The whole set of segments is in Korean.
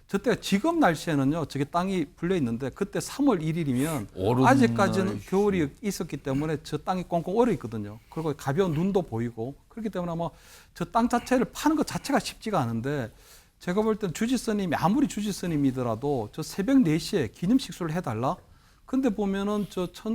저때가 지금 날씨에는요, 저게 땅이 불려 있는데 그때 3월 1일이면 얼음 아직까지는 날 겨울이 있었기 때문에 저 땅이 꽁꽁 얼어 있거든요. 그리고 가벼운 눈도 보이고 그렇기 때문에 아마 저 땅 자체를 파는 것 자체가 쉽지가 않은데 제가 볼 땐 주지스님이 아무리 주지스님이더라도 저 새벽 4시에 기념식수를 해달라. 근데 보면은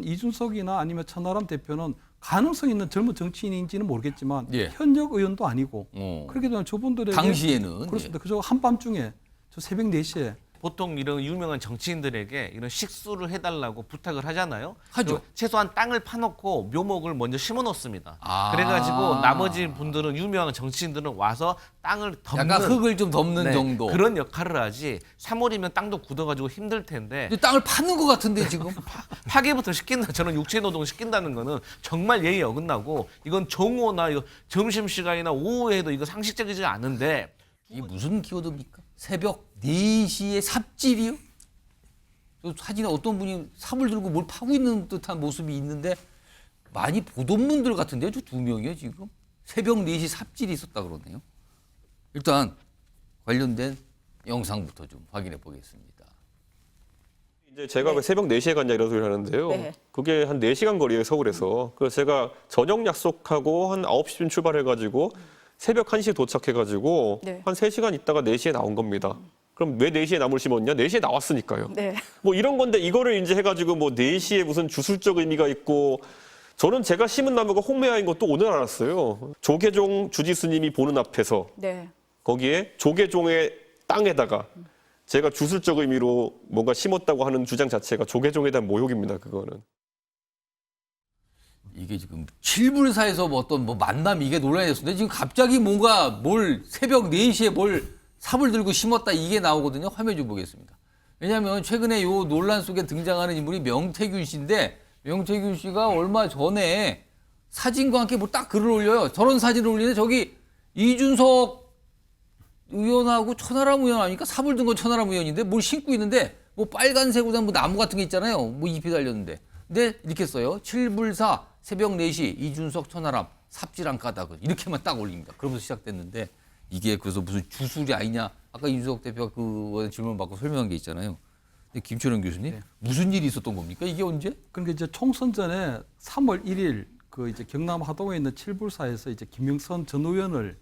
이준석이나 아니면 천하람 대표는 가능성 있는 젊은 정치인인지는 모르겠지만 예. 현역 의원도 아니고 그렇기 때문에 저분들에게 당시에는 그렇습니다. 그저 한밤중에 저 새벽 4시에 보통 이런 유명한 정치인들에게 이런 식수를 해달라고 부탁을 하잖아요. 하죠. 최소한 땅을 파놓고 묘목을 먼저 심어 놓습니다. 아. 그래가지고 나머지 분들은 유명한 정치인들은 와서 땅을 덮는 약간 흙을 좀 덮는 네, 정도. 그런 역할을 하지. 3월이면 땅도 굳어가지고 힘들 텐데 근데 땅을 파는 것 같은데 지금. 파괴부터 시킨다. 저는 육체 노동 시킨다는 거는 정말 예의 어긋나고 이건 정오나 이거 점심 시간이나 오후에도 이거 상식적이지 않은데. 이게 무슨 키워드입니까? 새벽 4시에 삽질이요? 저 사진에 어떤 분이 삽을 들고 뭘 파고 있는 듯한 모습이 있는데 많이 보던 분들 같은데요? 저 2명이요 지금? 새벽 4시 삽질이 있었다 그러네요. 일단 관련된 영상부터 좀 확인해 보겠습니다. 이제 제가 왜 새벽 4시에 갔냐 이런 소리를 하는데요. 네. 그게 한 4시간 거리예요, 서울에서. 그래서 제가 저녁 약속하고 한 9시쯤 출발해가지고 새벽 1시에 도착해가지고 네. 한 3시간 있다가 4시에 나온 겁니다. 그럼 왜 4시에 나물 심었냐? 4시에 나왔으니까요. 네. 뭐 이런 건데 이거를 이제 해가지고 뭐 4시에 무슨 주술적 의미가 있고 저는 제가 심은 나무가 홍매화인 것도 오늘 알았어요. 조계종 주지스님이 보는 앞에서 네. 거기에 조계종의 땅에다가 제가 주술적 의미로 뭔가 심었다고 하는 주장 자체가 조계종에 대한 모욕입니다. 그거는. 이게 지금 칠불사에서 뭐 어떤 뭐 만남 이게 논란이 됐었는데 지금 갑자기 뭔가 뭘 새벽 4시에 뭘 삽을 들고 심었다 이게 나오거든요. 화면 좀 보겠습니다. 왜냐하면 최근에 요 논란 속에 등장하는 인물이 명태균 씨인데 명태균 씨가 얼마 전에 사진과 함께 뭐 딱 글을 올려요. 저런 사진을 올리는데 저기 이준석 의원하고 천하람 의원 아니까 삽을 든 건 천하람 의원인데 뭘 심고 있는데 뭐 빨간색으로 뭐 나무 같은 게 있잖아요. 뭐 잎이 달렸는데. 근데 이렇게 써요. 칠불사 새벽 4시 이준석 천하람 삽질한 까닭은 이렇게만 딱 올립니다. 그러면서 시작됐는데 이게 그래서 무슨 주술이 아니냐. 아까 이준석 대표가 그 질문 받고 설명한 게 있잖아요. 근데 김철현 교수님 네. 무슨 일이 있었던 겁니까? 이게 언제? 그러니까 이제 총선 전에 3월 1일 그 이제 경남 하동에 있는 칠불사에서 이제 김영선 전 의원을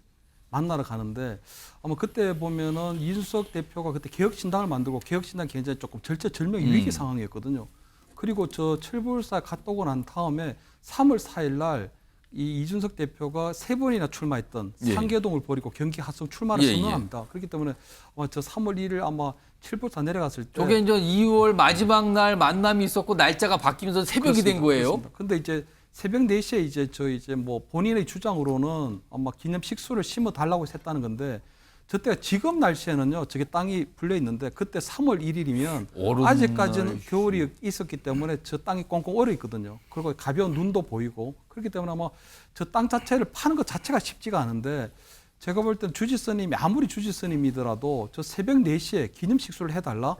만나러 가는데 아마 그때 보면은 이준석 대표가 그때 개혁신당을 만들고 개혁신당 굉장히 조금 절체절명의 위기 상황이었거든요. 그리고 저 칠불사 갔다 오고 난 다음에 3월 4일 날 이 이준석 대표가 3번이나 출마했던 예. 상계동을 버리고 경기 하성 출마를 예, 선언합니다. 그렇기 때문에 아마 저 3월 1일 아마 칠불사 내려갔을 때 저게 이제 2월 마지막 날 만남이 있었고 날짜가 바뀌면서 새벽이 된 거예요. 근데 이제 새벽 4시에 이제 뭐 본인의 주장으로는 아마 기념 식수를 심어 달라고 했다는 건데 저때가 지금 날씨에는요, 저게 땅이 불려 있는데 그때 3월 1일이면 얼음 아직까지는 날 겨울이 있었기 때문에 저 땅이 꽁꽁 얼어 있거든요. 그리고 가벼운 눈도 보이고 그렇기 때문에 아마 저 땅 자체를 파는 것 자체가 쉽지가 않은데 제가 볼 땐 주지스님이 아무리 주지스님이더라도 저 새벽 4시에 기념 식수를 해달라.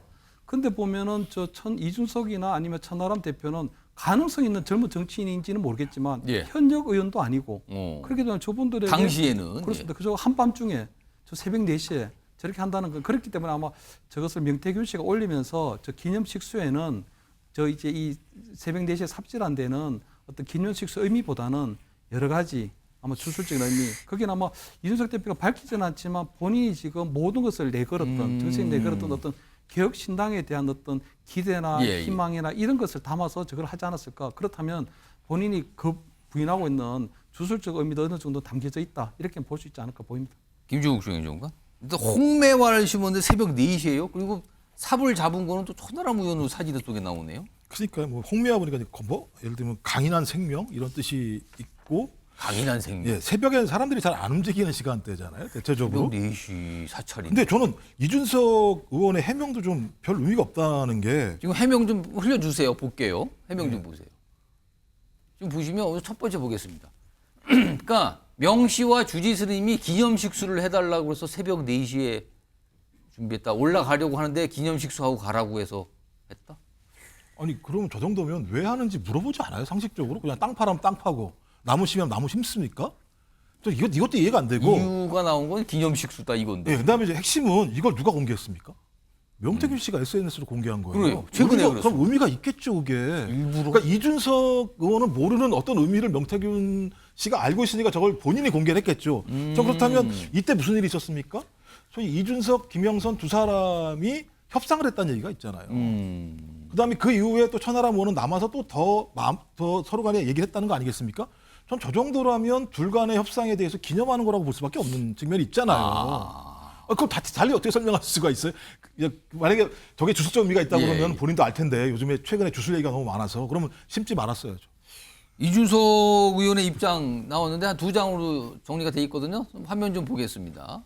근데 보면은 이준석이나 아니면 천하람 대표는 가능성 있는 젊은 정치인인지는 모르겠지만 예. 현역 의원도 아니고 그렇기 때문에 저분들에게 당시에는 그렇습니다. 그저 한밤중에 저 새벽 4시에 저렇게 한다는 건 그렇기 때문에 아마 저것을 명태균 씨가 올리면서 저 기념 식수에는 저 이제 이 새벽 4시에 삽질한 데는 어떤 기념 식수 의미보다는 여러 가지 아마 주술적인 의미. 거기는 아마 이준석 대표가 밝히지는 않지만 본인이 지금 모든 것을 내걸었던 정책에 내걸었던 어떤 개혁 신당에 대한 어떤 기대나 예. 희망이나 이런 것을 담아서 저걸 하지 않았을까. 그렇다면 본인이 그 부인하고 있는 주술적 의미도 어느 정도 담겨져 있다. 이렇게 볼 수 있지 않을까 보입니다. 김종국 중행정관. 일단 홍매화를 심었는데 새벽 4시에요. 그리고 삽을 잡은 거는 또 천하람 의원 사진 속에 나오네요. 그러니까 뭐 홍매화 보니까 뭐 예를 들면 강인한 생명 이런 뜻이 있고 강인한 생명. 예, 새벽에는 사람들이 잘 안 움직이는 시간대잖아요. 대체적으로. 새벽 4시 사찰인데. 근데 저는 이준석 의원의 해명도 좀 별 의미가 없다는 게 지금 해명 좀 흘려주세요. 볼게요. 해명 좀 보세요. 지금 보시면 오늘 첫 번째 보겠습니다. 그러니까 명 씨와 주지스님이 기념식수를 해달라고 해서 새벽 4시에 준비했다. 올라가려고 하는데 기념식수하고 가라고 해서 했다. 아니 그러면 저 정도면 왜 하는지 물어보지 않아요? 상식적으로 그냥 땅 파라면 땅 파고 나무 심으면 나무 심습니까? 저 이것도 이해가 안 되고. 이유가 나온 건 기념식수다 이건데. 예, 그다음에 이제 핵심은 이걸 누가 공개했습니까? 명태균 씨가 SNS로 공개한 거예요. 그래요. 최근에 그럼 의미가 있겠죠, 그게. 그러니까 이준석 의원은 모르는 어떤 의미를 명태균 씨가 알고 있으니까 저걸 본인이 공개를 했겠죠. 저 그렇다면 이때 무슨 일이 있었습니까? 소위 이준석, 김영선 두 사람이 협상을 했다는 얘기가 있잖아요. 그다음에 그 이후에 또 천하람 의원은 남아서 또 더 서로 간에 얘기를 했다는 거 아니겠습니까? 전 저 정도라면 둘 간의 협상에 대해서 기념하는 거라고 볼 수밖에 없는 측면이 있잖아요. 그럼 달리 어떻게 설명할 수가 있어요? 만약에 저게 주술적 의미가 있다고 예. 그러면 본인도 알 텐데 요즘에 최근에 주술 얘기가 너무 많아서 그러면 심지 말았어야죠. 이준석 의원의 입장 나왔는데 한 2장으로 정리가 돼 있거든요. 화면 좀 보겠습니다.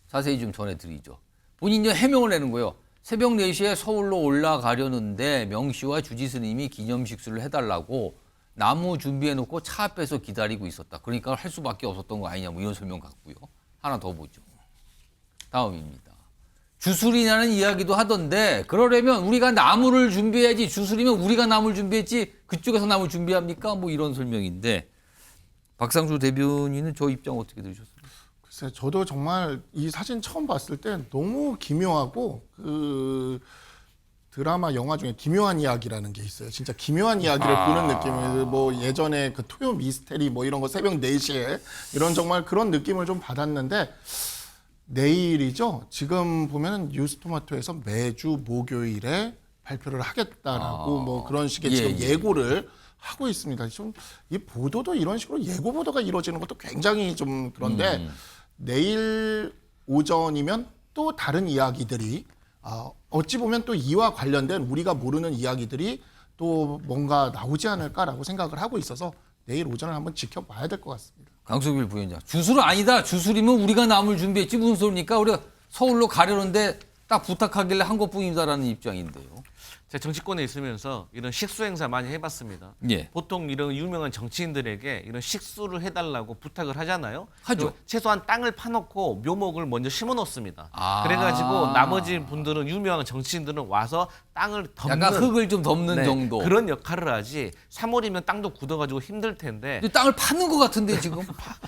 자세히 좀 전해드리죠. 본인이 해명을 내는 거예요. 새벽 4시에 서울로 올라가려는데 명 씨와 주지스님이 기념식수를 해달라고 나무 준비해놓고 차 앞에서 기다리고 있었다. 그러니까 할 수밖에 없었던 거 아니냐 뭐 이런 설명 같고요. 하나 더 보죠. 다음입니다. 주술이냐는 이야기도 하던데 그러려면 우리가 나무를 준비해야지 주술이면 우리가 나무를 준비했지 그쪽에서 나무를 준비합니까? 뭐 이런 설명인데 박상수 대변인은 저 입장 어떻게 들으셨어요? 글쎄, 저도 정말 이 사진 처음 봤을 때 너무 기묘하고 그 드라마 영화 중에 기묘한 이야기라는 게 있어요. 진짜 기묘한 이야기를 보는 느낌이에요. 뭐 예전에 그 토요 미스테리 뭐 이런 거 새벽 4시에 이런 정말 그런 느낌을 좀 받았는데 내일이죠. 지금 보면은 뉴스토마토에서 매주 목요일에 발표를 하겠다라고 뭐 그런 식의 예, 지금 예. 예고를 하고 있습니다. 좀 이 보도도 이런 식으로 예고 보도가 이루어지는 것도 굉장히 좀 그런데 내일 오전이면 또 다른 이야기들이 어찌 보면 또 이와 관련된 우리가 모르는 이야기들이 또 뭔가 나오지 않을까라고 생각을 하고 있어서 내일 오전을 한번 지켜봐야 될 것 같습니다. 강수길 부위원장. 주술은 아니다. 주술이면 우리가 나무를 준비했지 무슨 소리니까 우리가 서울로 가려는데 딱 부탁하길래 한 것뿐이다라는 입장인데요. 제가 정치권에 있으면서 이런 식수 행사 많이 해봤습니다. 예. 보통 이런 유명한 정치인들에게 이런 식수를 해달라고 부탁을 하잖아요. 하죠. 그리고 최소한 땅을 파놓고 묘목을 먼저 심어 놓습니다. 아. 그래가지고 나머지 분들은 유명한 정치인들은 와서 땅을 덮는 약간 흙을 좀 덮는 네, 정도. 그런 역할을 하지. 3월이면 땅도 굳어가지고 힘들 텐데 근데 땅을 파는 것 같은데 지금.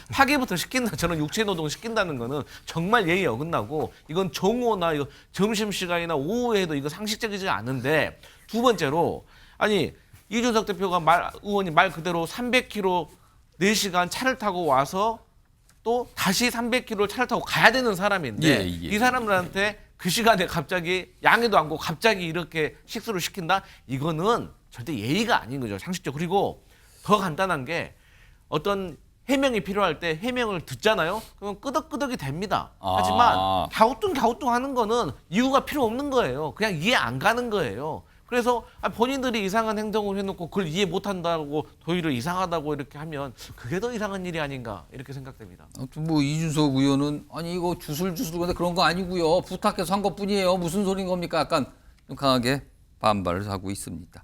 파괴부터 시킨다. 저는 육체노동 시킨다는 거는 정말 예의 어긋나고 이건 정오나 이거 점심시간이나 오후에도 이거 상식적이지 않은데 두 번째로 아니 이준석 대표가 의원이 말 그대로 300km 4시간 차를 타고 와서 또 다시 300km 차를 타고 가야 되는 사람인데 예, 예. 이 사람들한테 그 시간에 갑자기 양해도 않고 갑자기 이렇게 식수를 시킨다? 이거는 절대 예의가 아닌 거죠. 상식적. 그리고 더 간단한 게 어떤 해명이 필요할 때 해명을 듣잖아요. 그럼 끄덕끄덕이 됩니다. 하지만 갸우뚱 하는 거는 이유가 필요 없는 거예요. 그냥 이해 안 가는 거예요. 그래서 본인들이 이상한 행동을 해놓고 그걸 이해 못한다고 도의를 이상하다고 이렇게 하면 그게 더 이상한 일이 아닌가 이렇게 생각됩니다. 아무튼 뭐 이준석 의원은 아니 이거 주술 건데 그런 거 아니고요. 부탁해서 한 것뿐이에요. 무슨 소린 겁니까? 약간 좀 강하게 반발을 하고 있습니다.